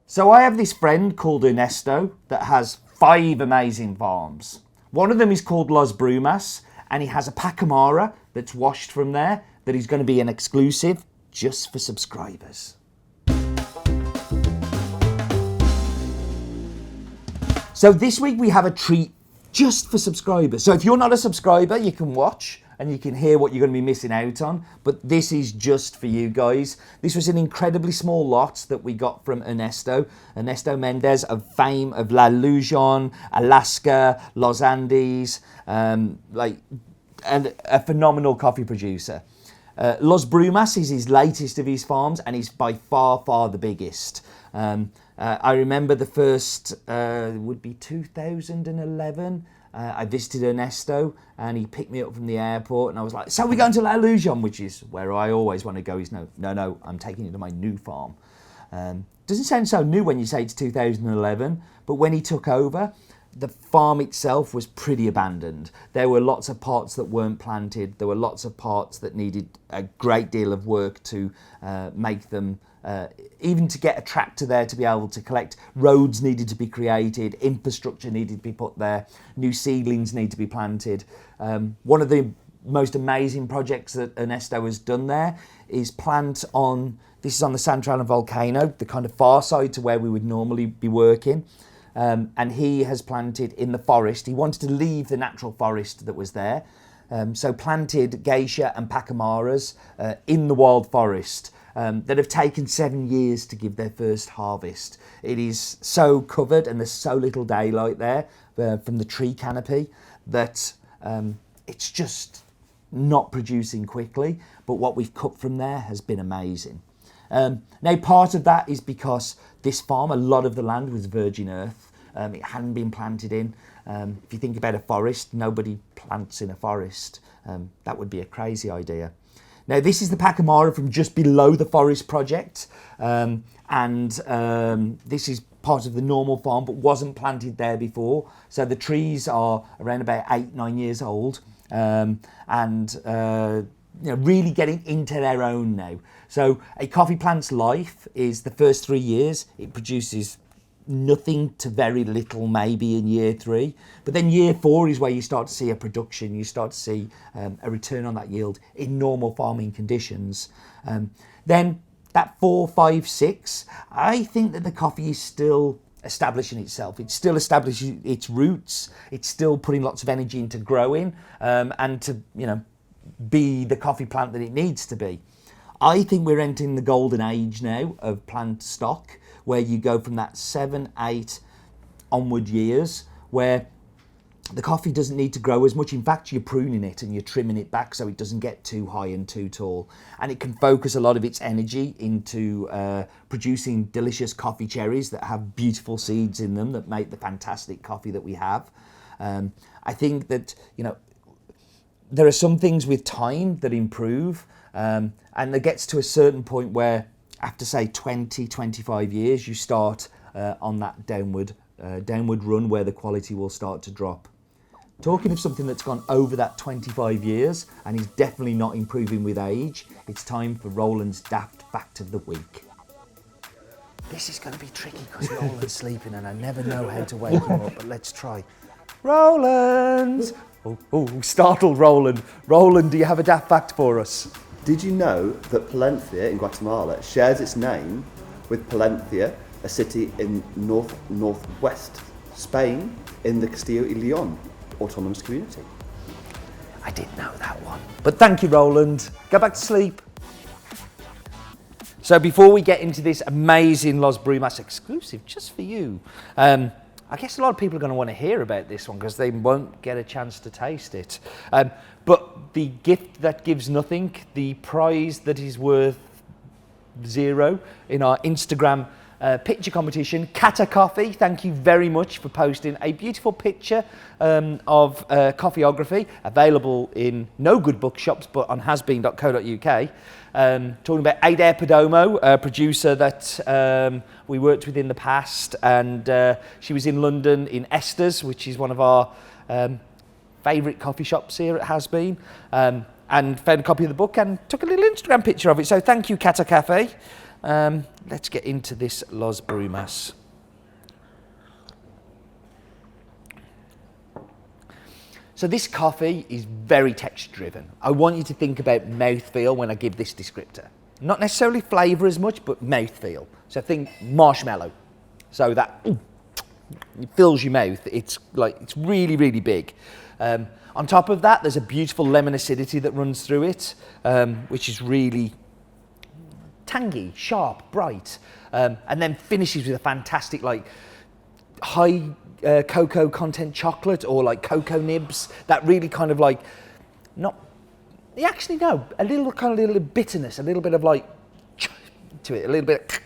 So I have this friend called Ernesto that has 5 amazing farms. One of them is called Los Brumas, and he has a Pacamara that's washed from there that is going to be an exclusive just for subscribers. So this week we have a treat just for subscribers. So if you're not a subscriber, you can watch and you can hear what you're going to be missing out on. But this is just for you guys. This was an incredibly small lot that we got from Ernesto Mendez, of fame of La Lujon, Alaska, Los Andes, and a phenomenal coffee producer. Los Brumas is his latest of his farms, and he's by far the biggest. I remember the first, would be 2011. I visited Ernesto and he picked me up from the airport and I was like, so we're going to La Lujon, which is where I always want to go. He's no, I'm taking you to my new farm. Doesn't sound so new when you say it's 2011, but when he took over, the farm itself was pretty abandoned. There were lots of parts that weren't planted. There were lots of parts that needed a great deal of work to make them, even to get a tractor there to be able to collect. Roads needed to be created, infrastructure needed to be put there, new seedlings need to be planted. One of the most amazing projects that Ernesto has done there is plant on, this is on the Santralin volcano, the kind of far side to where we would normally be working. And he has planted in the forest. He wanted to leave the natural forest that was there. So planted geisha and pacamaras in the wild forest that have taken 7 years to give their first harvest. It is so covered and there's so little daylight there from the tree canopy that it's just not producing quickly. But what we've cut from there has been amazing. Now, part of that is because this farm, a lot of the land was virgin earth. It hadn't been planted in. If you think about a forest, nobody plants in a forest. That would be a crazy idea. Now, this is the Pacamara from just below the forest project. This is part of the normal farm, but wasn't planted there before. So the trees are around about 8-9 years old. Really getting into their own now. So a coffee plant's life is the first 3 years. It produces nothing to very little maybe in year 3. But then year 4 is where you start to see a production. You start to see a return on that yield in normal farming conditions. Then that 4, 5, 6, I think that the coffee is still establishing itself. It's still establishing its roots. It's still putting lots of energy into growing and to, be the coffee plant that it needs to be. I think we're entering the golden age now of plant stock, where you go from that 7, 8 onward years, where the coffee doesn't need to grow as much. In fact, you're pruning it and you're trimming it back so it doesn't get too high and too tall. And it can focus a lot of its energy into producing delicious coffee cherries that have beautiful seeds in them that make the fantastic coffee that we have. I think that, there are some things with time that improve, and it gets to a certain point where after say 20, 25 years, you start on that downward run where the quality will start to drop. Talking of something that's gone over that 25 years and is definitely not improving with age, it's time for Roland's Daft Fact of the Week. This is going to be tricky because Roland's sleeping and I never know how to wake him up, but let's try. Roland! Oh, startled Roland. Roland, do you have a daft fact for us? Did you know that Palencia in Guatemala shares its name with Palencia, a city in northwest Spain in the Castillo y León autonomous community? I didn't know that one. But thank you, Roland. Go back to sleep. So before we get into this amazing Los Brumas exclusive just for you, I guess a lot of people are going to want to hear about this one because they won't get a chance to taste it. But the gift that gives nothing, the prize that is worth 0 in our Instagram picture competition, Kata Coffee, thank you very much for posting a beautiful picture of coffeeography, available in no good bookshops but on hasbeen.co.uk. Talking about Adair Perdomo, a producer that we worked with in the past, and she was in London in Esther's, which is one of our favourite coffee shops here at Has Been, and found a copy of the book and took a little Instagram picture of it. So thank you, Kata Cafe. Let's get into this Los Brumas. So this coffee is very texture driven. I want you to think about mouthfeel when I give this descriptor. Not necessarily flavour as much, but mouthfeel. So think marshmallow. So that it fills your mouth. It's really, really big. On top of that, there's a beautiful lemon acidity that runs through it, which is really tangy, sharp, bright, and then finishes with a fantastic high cocoa content chocolate or like cocoa nibs. That really kind of a little bitterness, a little bit of to it, a little bit.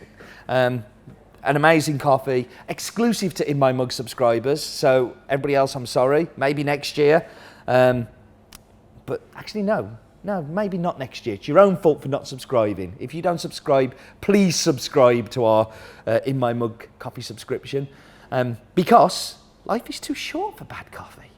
An amazing coffee, exclusive to In My Mug subscribers. So everybody else, I'm sorry, maybe next year. But actually, no, maybe not next year. It's your own fault for not subscribing. If you don't subscribe, please subscribe to our In My Mug coffee subscription, because life is too short for bad coffee.